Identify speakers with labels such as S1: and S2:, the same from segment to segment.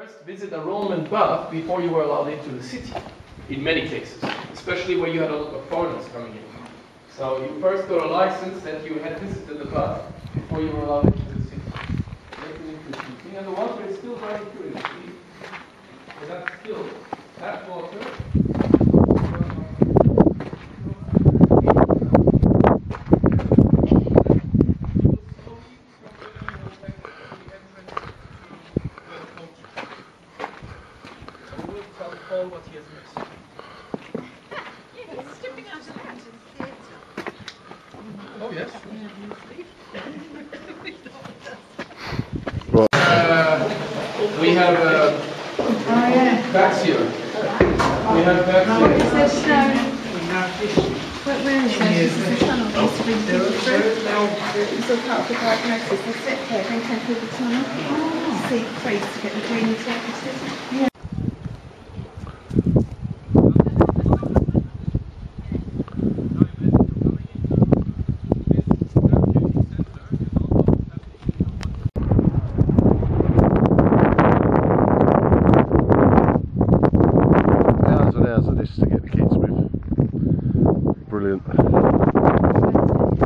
S1: first visit a Roman bath before you were allowed into the city, in many cases, especially where you had a lot of foreigners coming in. So you first got a license that you had visited the bath before you were allowed into the city. That's an interesting thing. And the water is still running through it. So that's still tap water. What he has missed.
S2: Stepping out of that in theatre.
S1: Oh yes. We have bats here. We have bats here.
S2: It says where is it? This is the tunnel. It's all part of the diagnosis. They sit here, they can through the tunnel. See trees to get the green surfaces. Yeah.
S3: Hours of this to get the kids with. Brilliant.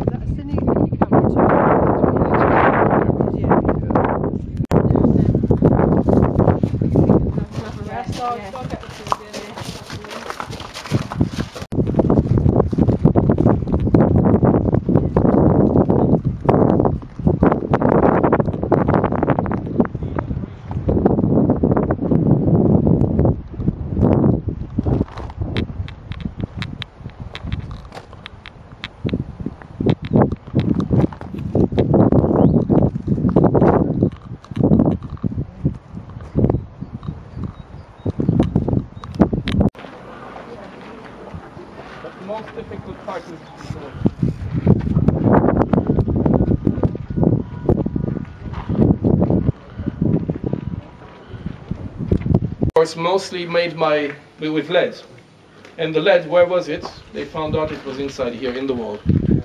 S4: That's the new camera too.
S1: But the most difficult part is the sword. Of course, mostly made with lead. And the lead, where was it? They found out it was inside here in the wall.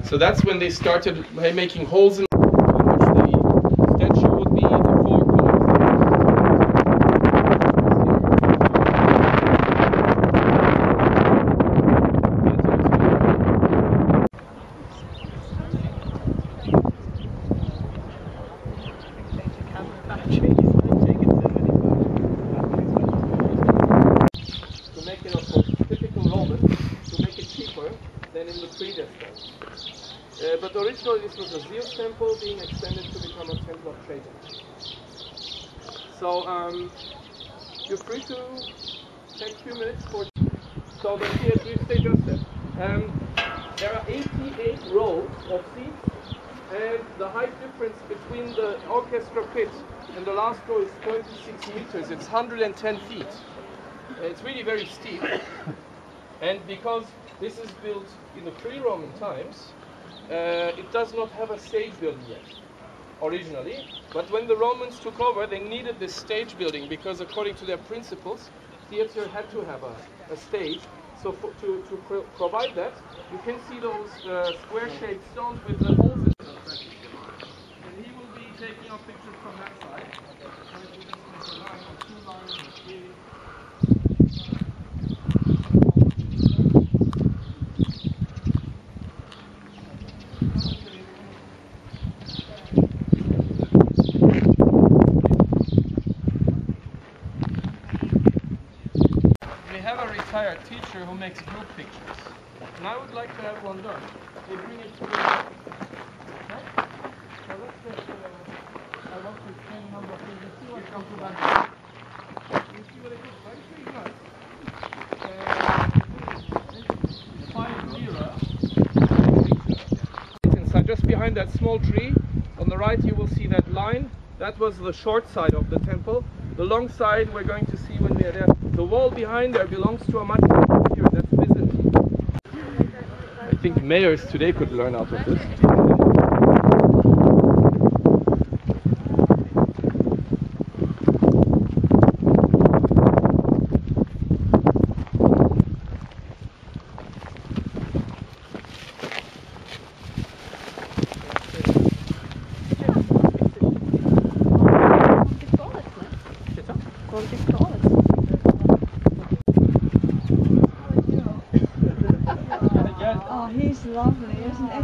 S1: So that's when they started making holes in which the statue would be the four columns. To make it, of course, typical Roman, to make it cheaper than in the previous times. But originally this was a Zeus temple being extended to become a temple of Trajan. So you're free to take a few minutes for. So the theatre is St. Joseph. There are 88 rows of seats, and the height difference between the orchestra pit and the last row is 36 meters. It's 110 feet. It's really very steep, and because this is built in the pre-Roman times, it does not have a stage building yet, originally. But when the Romans took over, they needed this stage building because according to their principles, theater had to have a stage. So to provide that, you can see those square-shaped stones with the holes in them. And he will be taking our pictures from that side. So if we just make a line or two lines or three. We have a retired teacher who makes group pictures, and I would like to have one done. They bring it together. Okay? So let's just, I want to change number of things. You see what comes to that? You see what it is, right? Pretty nice. Inside, just behind that small tree, on the right you will see that line. That was the short side of the temple. The long side we're going to see when we are there. The wall behind there belongs to a much bigger period, that's Byzantine. I think mayors today could learn out of this.
S2: Oh, he's lovely, isn't he?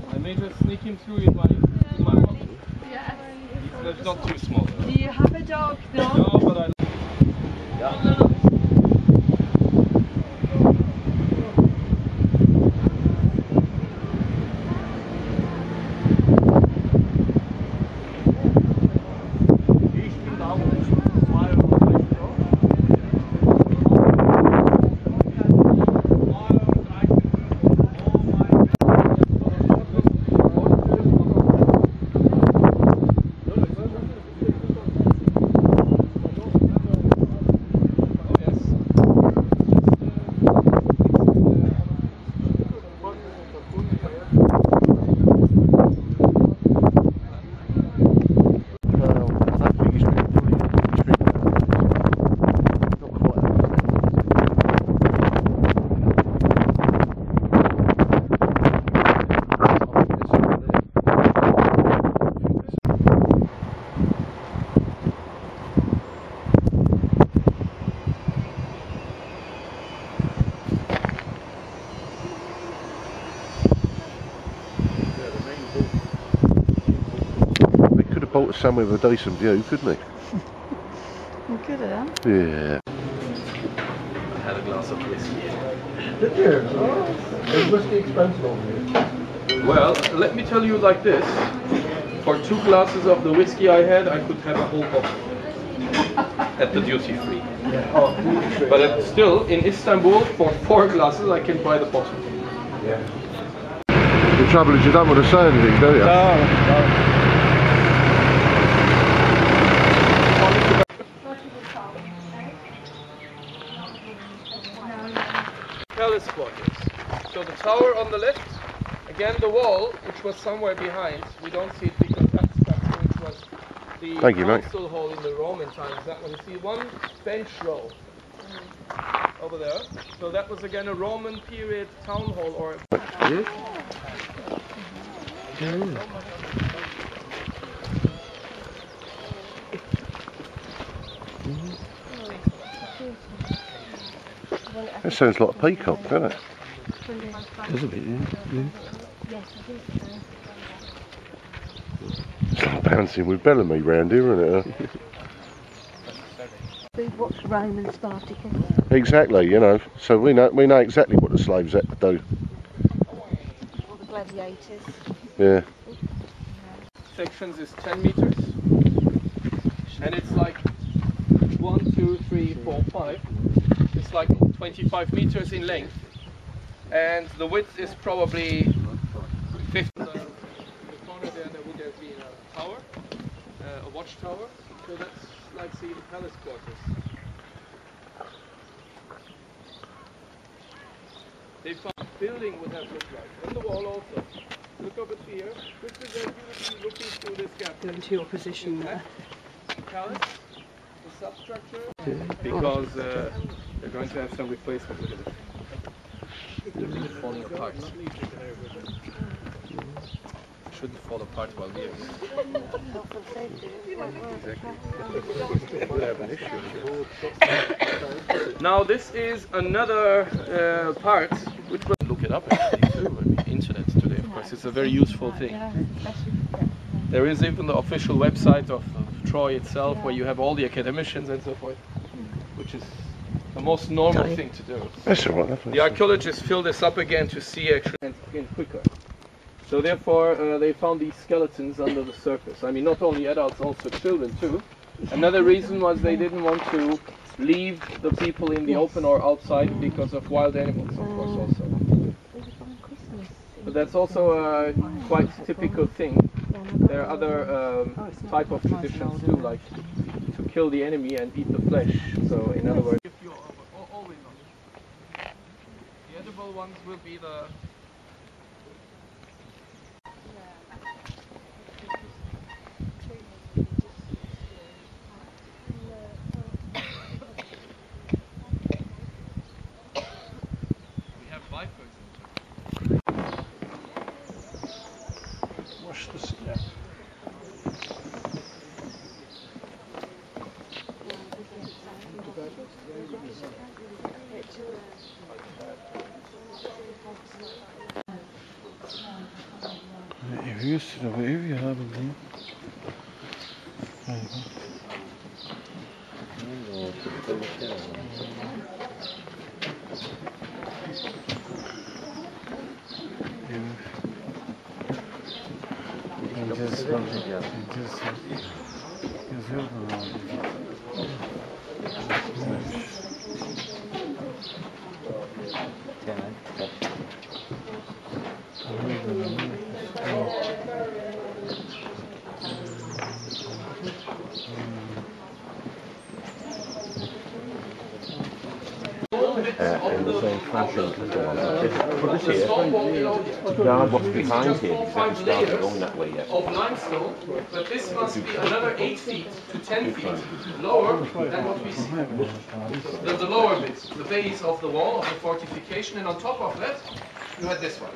S1: I may just sneak him through in my pocket. He's not too small.
S2: Do you have a dog? No.
S1: No, but I.
S3: Bought us somewhere with a decent view, couldn't he?
S2: You could have.
S3: Yeah.
S1: I had a glass of whiskey.
S4: Did you? Oh, is whiskey expensive over here?
S1: Well, let me tell you like this. For 2 glasses of the whiskey I had, I could have a whole bottle at the duty free.
S4: Yeah. Oh, duty free.
S1: But still, in Istanbul, for 4 glasses, I can buy the bottle.
S4: Yeah.
S3: The trouble is you don't want to say anything, do you?
S4: No.
S1: Palace quarters. So the tower on the left, again the wall, which was somewhere behind, we don't see it because that's which was the
S3: Thank you, mate.
S1: council hall in the Roman times. That one, you see one bench row over there. So that was again a Roman period town hall or
S3: That sounds like a peacock, doesn't it?
S4: Does a bit, yeah.
S3: It's like bouncing with Bellamy round here, isn't it?
S2: We've watched Roman Spartacus.
S3: Exactly, you know. So we know exactly what the slaves had to do.
S2: All the gladiators.
S3: Yeah.
S1: sections is 10 meters. And it's like 1, 2, 3, 4, 5. It's like 25 meters in length. And the width is probably 50. In the corner there would have been a tower, a watchtower. So that's like the palace quarters. They found the building would have looked like. On the wall also. Look over here. This is as you would be looking through this gap.
S2: Into your position there.
S1: Palace, the substructure, because they're going to have some replacement with it. They're really falling apart. Shouldn't fall apart while we are. Now this is another part which we'll look it up actually too. I mean, internet today, of course, it's a very useful thing. There is even the official website of Troy itself, where you have all the academicians and so forth, which is the most normal thing to do.
S3: That's all right.
S1: The archaeologists fill this up again to see actually again quicker. So therefore they found these skeletons under the surface. I mean, not only adults, also children too. Another reason was they didn't want to leave the people in the open or outside because of wild animals, of course, also. But that's also a quite typical thing. There are other type of traditions too, like to kill the enemy and eat the flesh. So in other words, always on. The edible ones will be the
S4: Wash the
S3: Evliyor sıra bu ev ya bildiğin. Yazıyor da
S5: in the same fashion as the one. This here, guard what's behind here, because I haven't started going that way yet.
S1: Of limestone, but this must be another 8 feet to 10 feet lower than what we see. The lower bit, the base of the wall of the fortification, and on top of that, you had this one.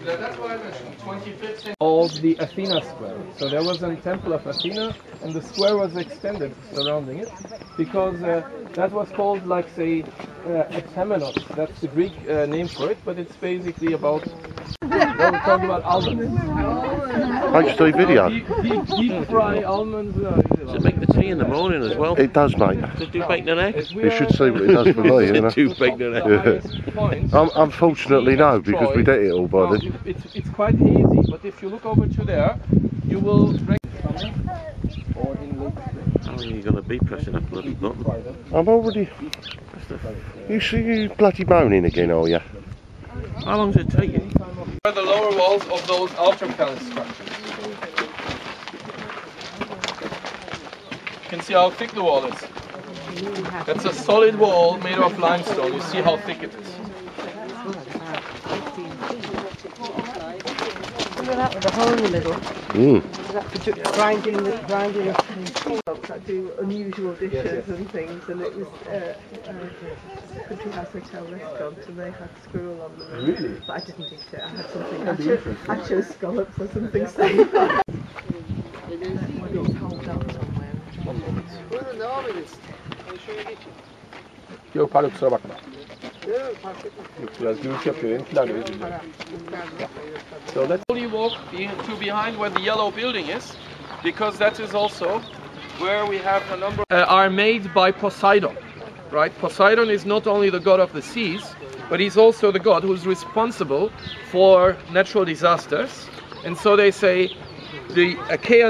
S1: That's why I mentioned 25th century. Of the Athena square. So there was a temple of Athena, and the square was extended surrounding it, because that was called, like, say, Temenos. That's the Greek name for it, but it's basically about. We're talking about almonds.
S3: I just do a video.
S1: Deep fry almonds.
S5: Does it make the tea in the morning as well?
S3: It does, mate.
S5: Does it do bacon and eggs?
S3: You should see what it does for me, you know.
S5: Do bacon and eggs.
S3: Yeah. Unfortunately, no, because we did it all by then.
S1: It's quite hazy, but if you look over to there, you will. Or in late spring.
S5: How long are you going to be pressing that bloody button?
S3: I'm already. You bloody moaning again, are you?
S5: How long does it take you?
S1: Are the lower walls of those altar palace structures. You can see how thick the wall is. That's a solid wall made of limestone. You see how thick it is.
S2: Look at that with a hole in the middle. That's grinding that do unusual dishes and things, and it was Country House Hotel restaurant, and they had squirrel on them.
S1: Really?
S2: But I didn't eat it. I had something. I chose scallops or something safe.
S4: Yok pardon, kusura bakma. Yok, biraz gürültü yapıyor, benimkiler de özür dilerim.
S1: So let's only walk to behind where the yellow building is, because that is also where we have a number are made by Poseidon, right? Poseidon is not only the god of the seas, but he's also the god who's responsible for natural disasters. And so they say the Achaeans